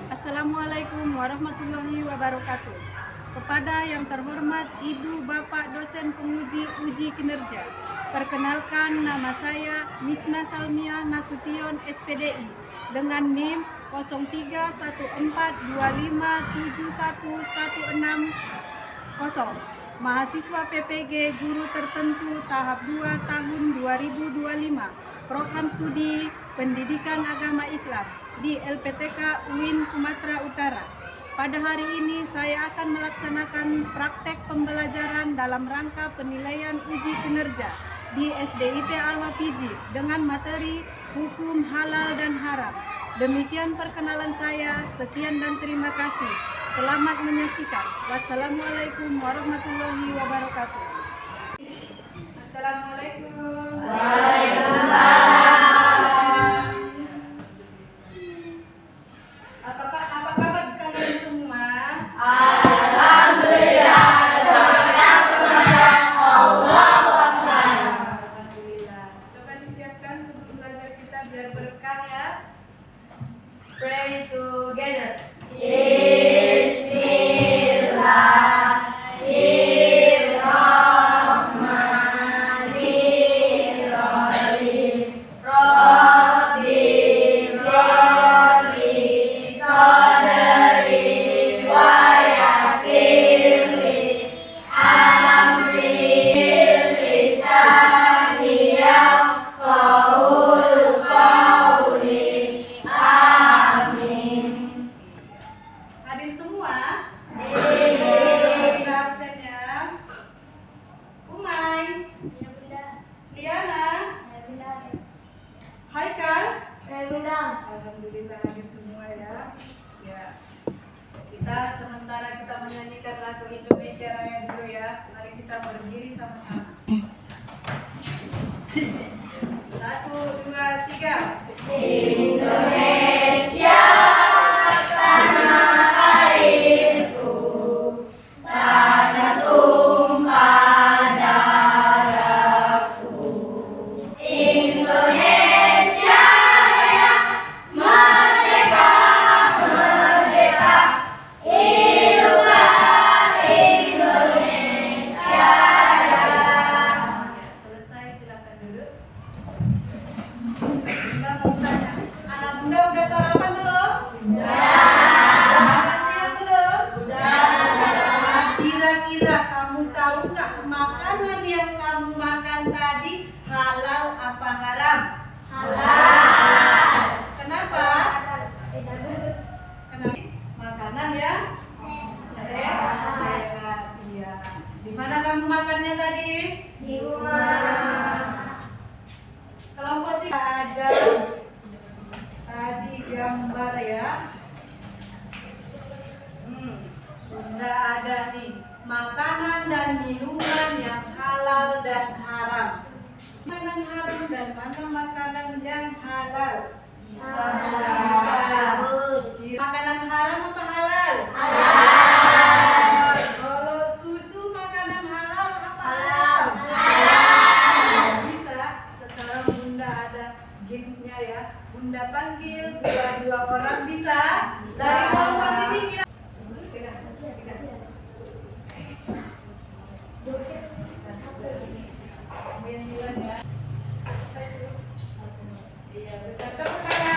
Assalamualaikum warahmatullahi wabarakatuh. Kepada yang terhormat Ibu Bapak dosen penguji uji kinerja, perkenalkan nama saya Misna Salmia Nasution SPDI dengan NIM 0314257116, mahasiswa PPG Guru Tertentu tahap 2 tahun 2025, program studi Pendidikan Agama Islam di LPTK UIN Sumatera Utara. Pada hari ini saya akan melaksanakan praktek pembelajaran dalam rangka penilaian uji kinerja di SDIT Al-Hafizi dengan materi hukum halal dan haram. Demikian perkenalan saya. Sekian dan terima kasih. Selamat menyaksikan. Wassalamualaikum warahmatullahi wabarakatuh. Assalamualaikum. Waalaikumsalam. Apa kabar kalian semua? Alhamdulillah, terhadap semoga Allah Akbar. Alhamdulillah. Coba disiapkan sebelum belajar kita biar berkah ya. Pray together. Bismillahirrahmanirrahim. Rabbi sholli sadri wa yassirli amri lisani yafqahul qawli. Amin. Hadir semua? Kita absennya. Umay, Ya Bunda. Liana, Ya Bunda. Haikal. Ya Bunda. Alhamdulillah hadir semua ya. Ya. Kita sementara kita menyanyikan lagu Indonesia Raya dulu ya. Mari kita berdiri sama-sama. 1, 2, 3. Indonesia tanah airku, tanah tumpah darahku. Indonesia Raya, merdeka, merdeka, hiduplah Indonesia Raya. Selesai, silakan duduk. Bunda mau tanya, anak bunda udah sarapan belum? Makan siang belum? Kira-kira kamu tahu nggak makanan yang kamu makan tadi halal apa haram? Halal. Kenapa? Kenapa? Makanan yang sehat. Iya. Di mana kamu makannya tadi? Di rumah. Kelompok sih ada tadi gambar ya. Sudah ada nih makanan dan minuman yang halal dan haram. Makanan haram dan mana makanan yang halal? Makanan haram apa halal? Halal. Kalau susu makanan halal apa Halal. Bisa. Sekarang Bunda ada gamesnya ya. Bunda panggil dua orang bisa. Dari kelompok ini kira. Iya, betul. Tepuk tangan.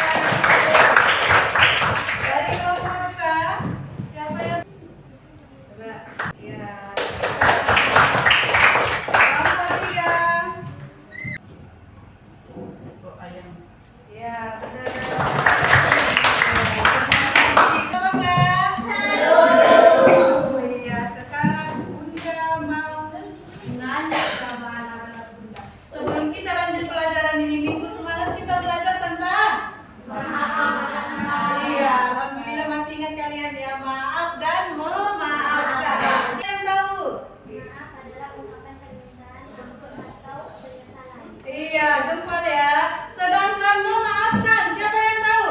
Dari kelompok buka, siapa yang? Coba. Iya. Kelompok tiga. Iya, benar. Kalau enggak? Oh iya, sekarang Bunda mau nanya sama anak-anak Bunda. Sebelum kita lanjut pelajaran ini, minggu semalam kita belajar tentang iya, alhamdulillah masih ingat kalian ya, maaf dan memaafkan. Yang tahu? Maaf adalah ungkapan permintaan untuk atau penyesalan. Iya, jempol ya. Sedangkan memaafkan, siapa yang tahu?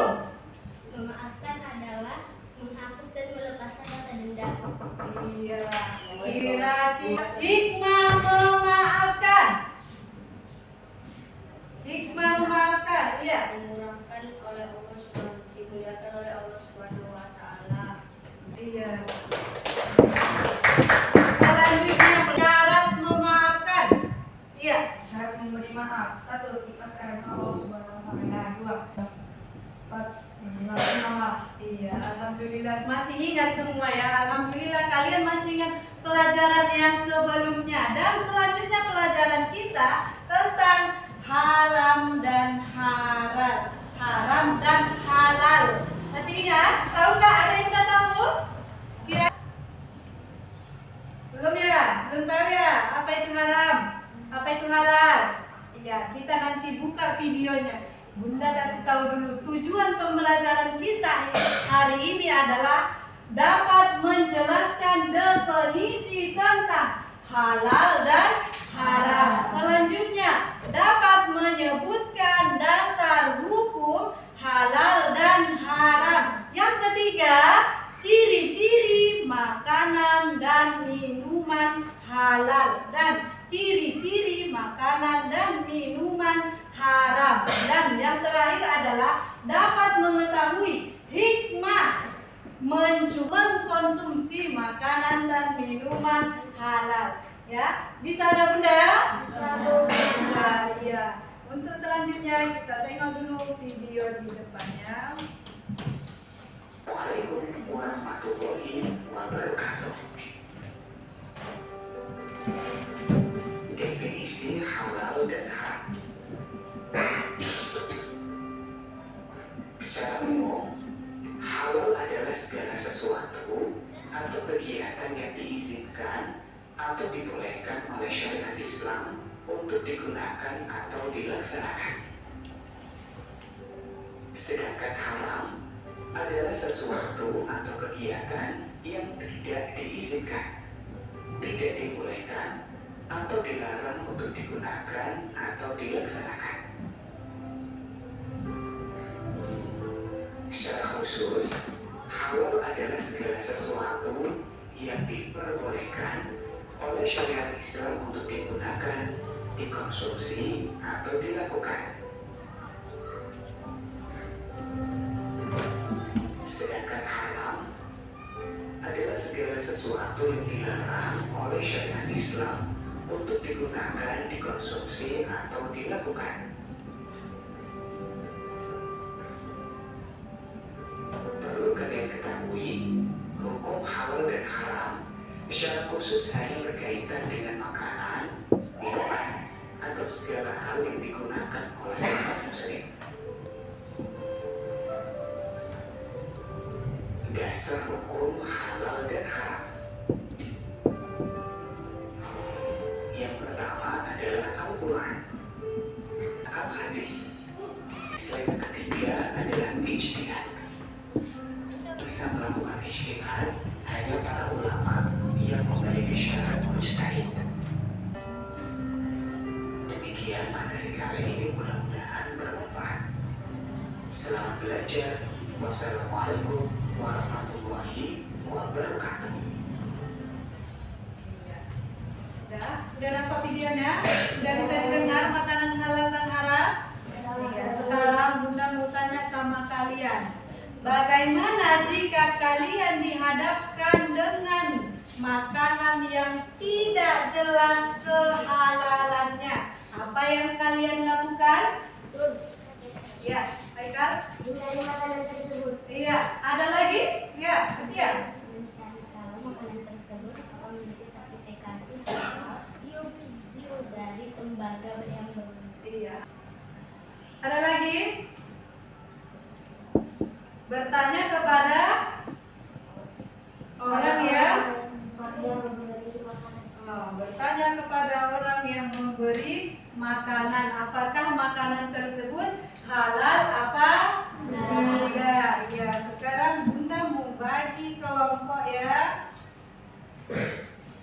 Memaafkan adalah menghapus dan melepaskan rasa dendam. Iya, kira-kira hikmah memaafkan. Hikmah memaafkan, iya. Dimurahkan oleh Allah Subhanahu, dimuliakan oleh Allah Subhanahu wa Iya, alhamdulillah masih ingat semua ya. Alhamdulillah kalian masih ingat pelajaran yang sebelumnya. Dan selanjutnya pelajaran kita tentang haram dan halal. Haram dan halal. Masih ingat? Tahu nggak? Ada yang udah tahu? Kira? Belum ya? Belum tahu ya? Apa itu haram? Apa itu halal? Iya, kita nanti buka videonya. Bunda kasih tahu dulu tujuan pembelajaran kita hari ini adalah dapat menjelaskan definisi tentang halal dan haram. Selanjutnya dapat menyebutkan dasar hukum halal dan haram. Yang ketiga, ciri-ciri makanan dan minuman halal dan ciri-ciri makanan dan minuman haram. Dan yang terakhir adalah dapat mengetahui hikmah mengkonsumsi makanan dan minuman halal. Ya, bisa ada bunda ya? Bisa. Ya. Untuk selanjutnya kita tengok dulu video di depannya. Assalamualaikum warahmatullahi wabarakatuh. Definisi halal dan haram. Secara umum, halal adalah segala sesuatu atau kegiatan yang diizinkan atau dibolehkan oleh syariat Islam untuk digunakan atau dilaksanakan. Sedangkan haram adalah sesuatu atau kegiatan yang tidak diizinkan, tidak dibolehkan, atau dilarang untuk digunakan atau dilaksanakan. Secara khusus, halal adalah segala sesuatu yang diperbolehkan oleh syariat Islam untuk digunakan, dikonsumsi, atau dilakukan. Sedangkan haram adalah segala sesuatu yang dilarang oleh syariat Islam untuk digunakan, dikonsumsi, atau dilakukan. Perlu kalian ketahui, hukum halal dan haram secara khusus hanya berkaitan dengan makanan, minuman, atau segala hal yang digunakan oleh umat muslim. Dasar hukum halal dan haram. Yang pertama adalah Al-Quran, Al-Hadis. Yang ketiga adalah ijtihad. Bisa melakukan ijtihad hanya para ulama yang memiliki syarat mujtahid. Demikian materi kali ini, mudah-mudahan bermanfaat. Selamat belajar. Wassalamualaikum warahmatullahi wabarakatuh. Udah nampak videonya? Udah bisa didengar makanan halal dan haram? Ya, sekarang bunda mau tanya sama kalian, bagaimana jika kalian dihadapkan dengan makanan yang tidak jelas kehalalannya? Apa yang kalian lakukan? Ya, Haikal? Hindari makanan tersebut. Iya, ada lagi? Ya, iya. Mencari tahu makanan tersebut memiliki sertifikasi halal bio dari lembaga yang berwenang. Iya. Ada lagi? Bertanya kepada orang yang memberi makanan. bertanya kepada orang yang memberi makanan, apakah makanan tersebut halal apa tidak? Ya, sekarang bunda mau bagi kelompok ya.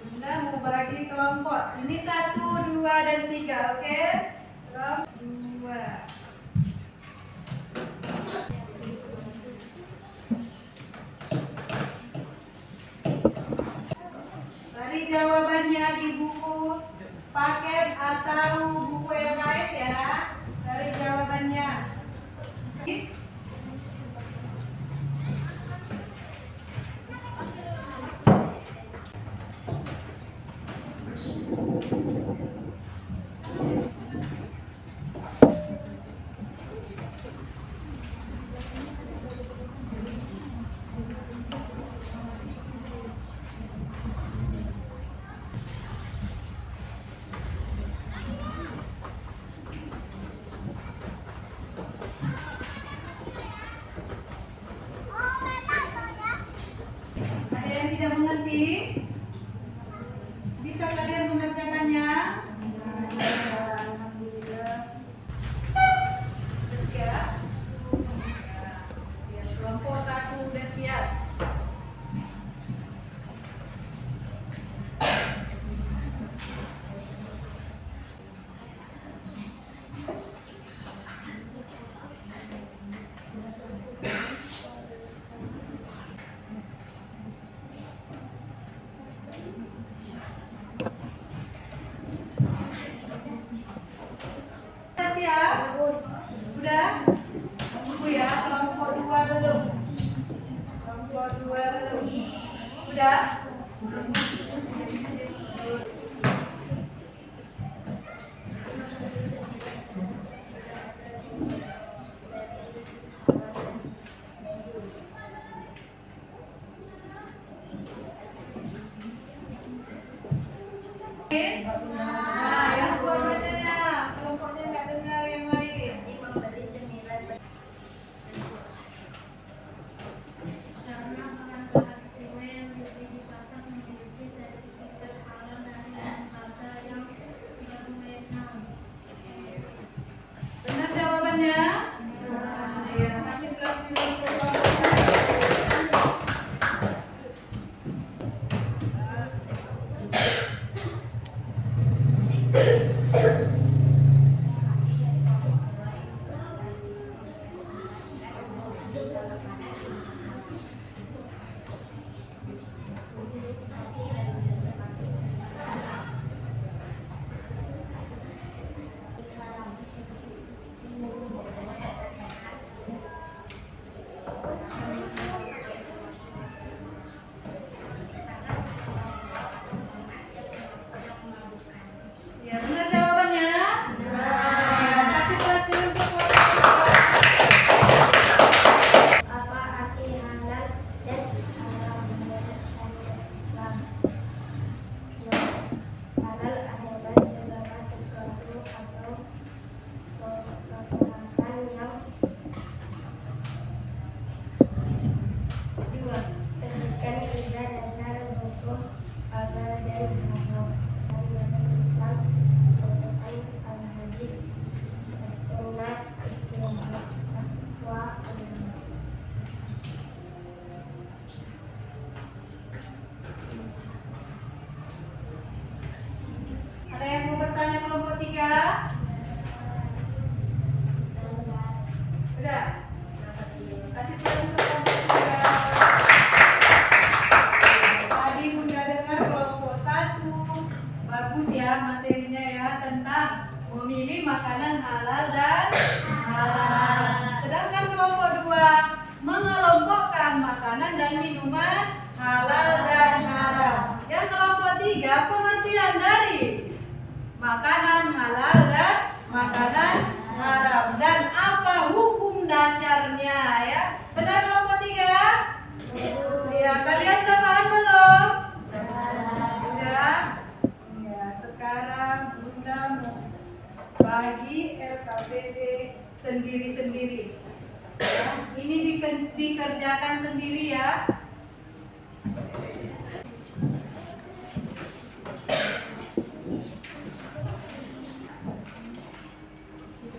Bunda mau bagi kelompok. Ini 1, 2, dan 3, oke? 2. Cari jawabannya di buku paket atau buku LKS ya. Cari jawabannya. nanti? Bisa kalian mengerjakannya? Alhamdulillah. Siap? Ya, kelompok 1 udah siap. Siap? Udah? Tunggu ya, kelompok 2 belum. Kelompok 2 belum. Udah? Nah, yang kedua bacanya. Kelompoknya nggak dengar yang lain. Membeli cemilan karena orang istimewa yang dibeli di pasar memiliki sertifikat halal dari lembaga yang berwenang. Benar jawabannya? Ya, kasih kelas dulu untuk kelompok 1. Ya, benar jawabannya? Ya, kasih kelas dulu untuk kelompok 1. Apa arti halal dan haram menurut syariat Islam? Halal adalah segala sesuatu atau perbuatan yang sebutkan tiga dasar hukum halal dan haram. Islam merupakan al-hadis, as-sunnah, istihad, fatwa, ulama. Ada yang mau bertanya kelompok 3? Udah? Kasih kelas untuk kelompok 3. Tadi udah dengar kelompok 1. Bagus ya materinya ya, tentang memilih makanan halal dan haram. Sedangkan kelompok 2 mengelompokkan makanan dan minuman halal dan haram. Yang kelompok 3 pengertian dari makanan halal dan makanan haram dan apa hukum dasarnya ya. Benar kelompok 3? Ya, kalian sudah paham belum? Sudah. Ya, sekarang Bunda mau bagi LKPD sendiri-sendiri. Ya, ini dikerjakan sendiri ya.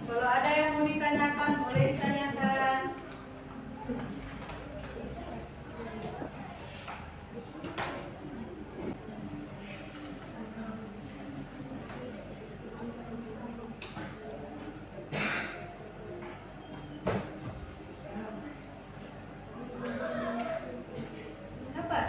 Kalau ada yang mau ditanyakan, boleh ditanyakan. Apa?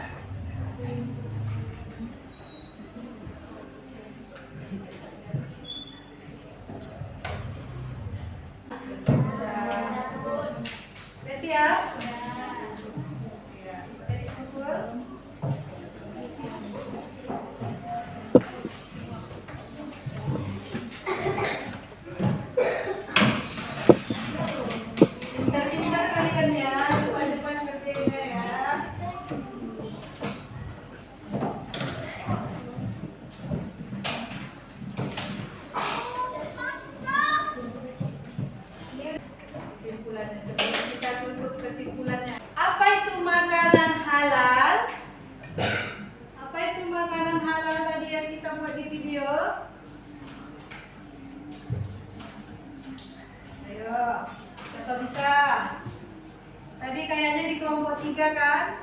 kelompok 3 kan?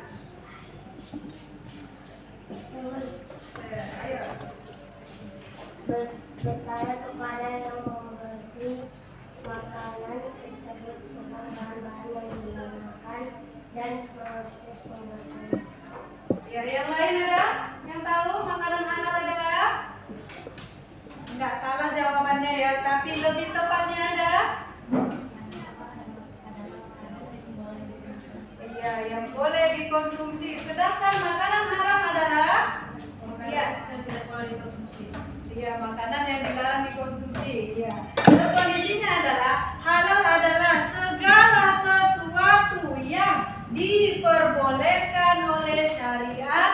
Ayo. Berkata kepada yang memberi makanan tersebut tentang bahan-bahan yang digunakan dan proses pembuatannya. Ya, yang lain ada? Yang tahu makanan halal adalah? Enggak salah jawabannya ya, tapi lebih tepatnya ada? Iya, yang boleh dikonsumsi. Sedangkan makanan haram adalah? Iya, yang tidak boleh dikonsumsi. Iya, makanan yang dilarang dikonsumsi. Iya. Definisinya adalah halal adalah segala sesuatu yang diperbolehkan oleh syariat.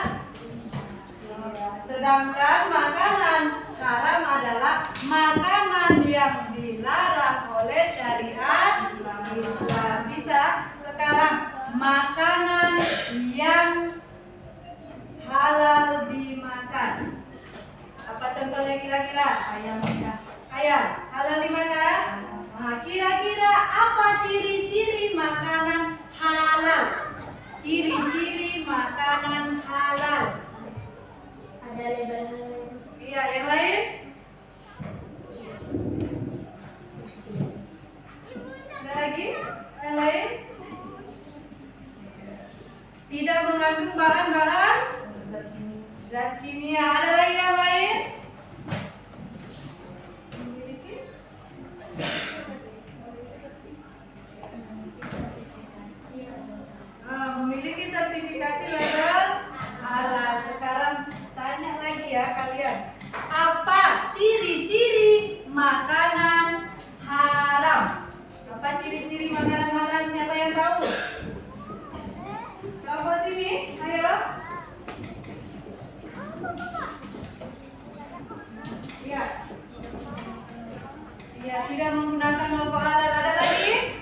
Ya. Sedangkan makanan haram adalah makanan yang dilarang oleh syariat Islam. Bisa sekarang makanan yang halal dimakan. Apa contohnya kira-kira? Ayam ya. Ayam halal dimakan? Nah, kira-kira apa ciri-ciri makanan halal? Ciri-ciri makanan halal. Ada label. Iya, yang lain? Ada lagi? Yang lain? Tidak mengandung bahan-bahan zat kimia. Ada lagi yang lain? Memiliki sertifikasi label halal. Sekarang tanya lagi ya kalian. Apa ciri-ciri makanan haram? Apa ciri-ciri makanan haram? Siapa yang tahu? Coba sini, ayo. Iya. Iya, tidak menggunakan logo halal. Ada lagi?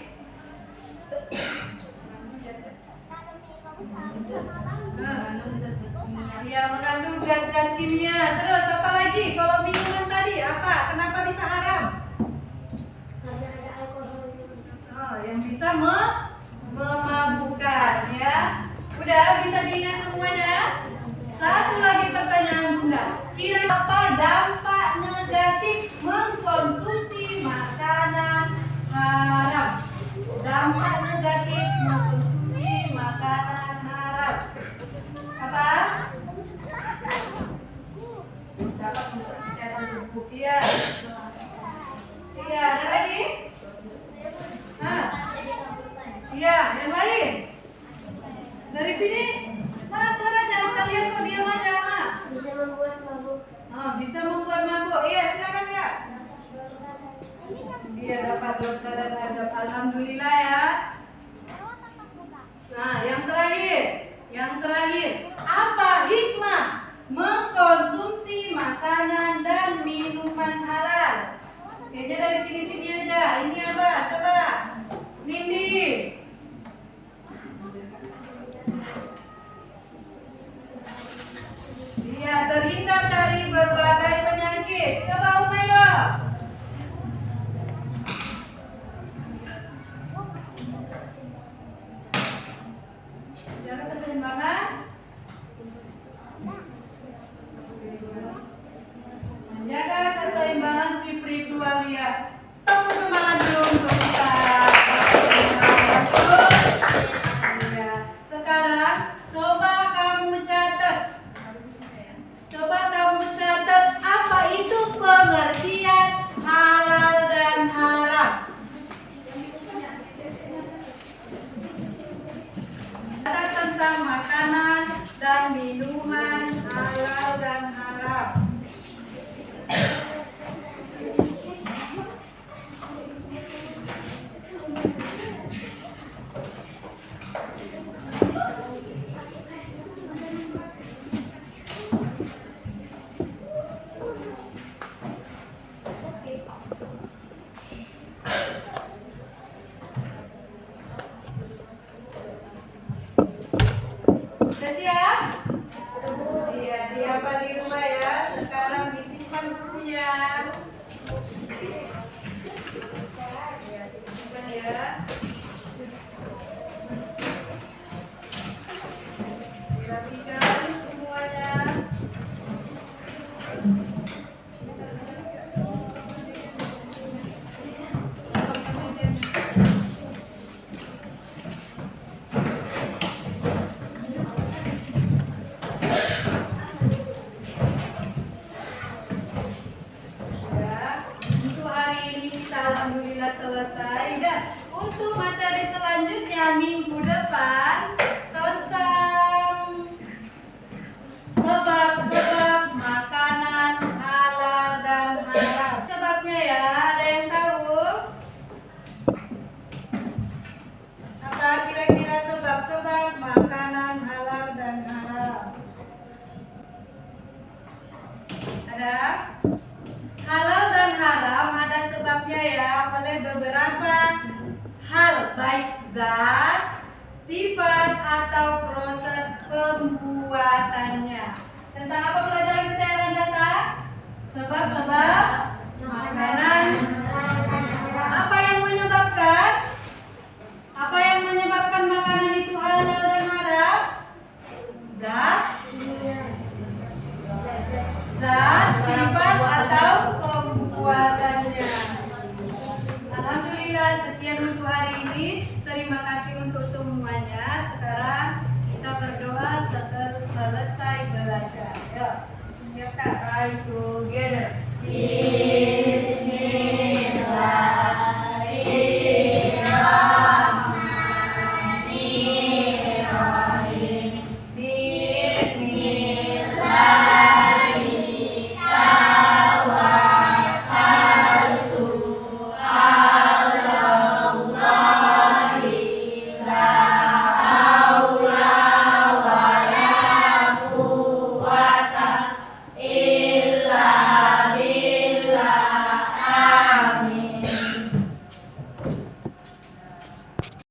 Iya, mengandung zat-zat kimia. Terus apa lagi? Kalau minuman tadi apa? Kenapa bisa haram? Karena ada alkohol. Oh, yang bisa memabukkan ya. Udah bisa diingat semuanya? Satu lagi pertanyaan Bunda. Kira apa dampak negatif mengkonsumsi makanan haram? Dampak negatif mengkonsumsi makanan haram. Apa? Dapat merusak kesehatan tubuh. Iya. Iya, ada lagi? Hah? Iya, yang lain? Dari sini? Mana suaranya? Kalian kok diam aja? Bisa membuat mabuk. Bisa membuat mabuk. Iya, silakan Kak. Dia dapat dosa dan azab. Alhamdulillah ya. Nah, yang terakhir. Yang terakhir. Apa hikmah mengkonsumsi makanan dan minuman halal? Kayaknya dari sini-sini aja. Ini apa? Coba. Nindi. Iya, terhindar dari berbagai penyakit. Coba Umaira. Jaga keseimbangan. Menjaga keseimbangan spiritualia. Tepuk semangat dulu untuk kita. Ya. Sekarang coba kamu catat. Apa itu pengertian halal dan haram? Ada tentang makanan dan minuman halal dan haram. Sudah siap? Iya, dihafal di rumah ya. Sekarang disimpan bukunya. Ya, disimpan ya. atau proses pembuatannya. Tentang apa pelajaran kita yang akan datang? Sebab-sebab makanan. Apa yang menyebabkan? Apa yang menyebabkan makanan itu halal dan haram? Zat, sifat atau pembuatannya. Alhamdulillah, sekian untuk hari ini. Terima kasih untuk semuanya. Sekarang kita berdoa setelah selesai belajar. Yuk, silakan. Try together. We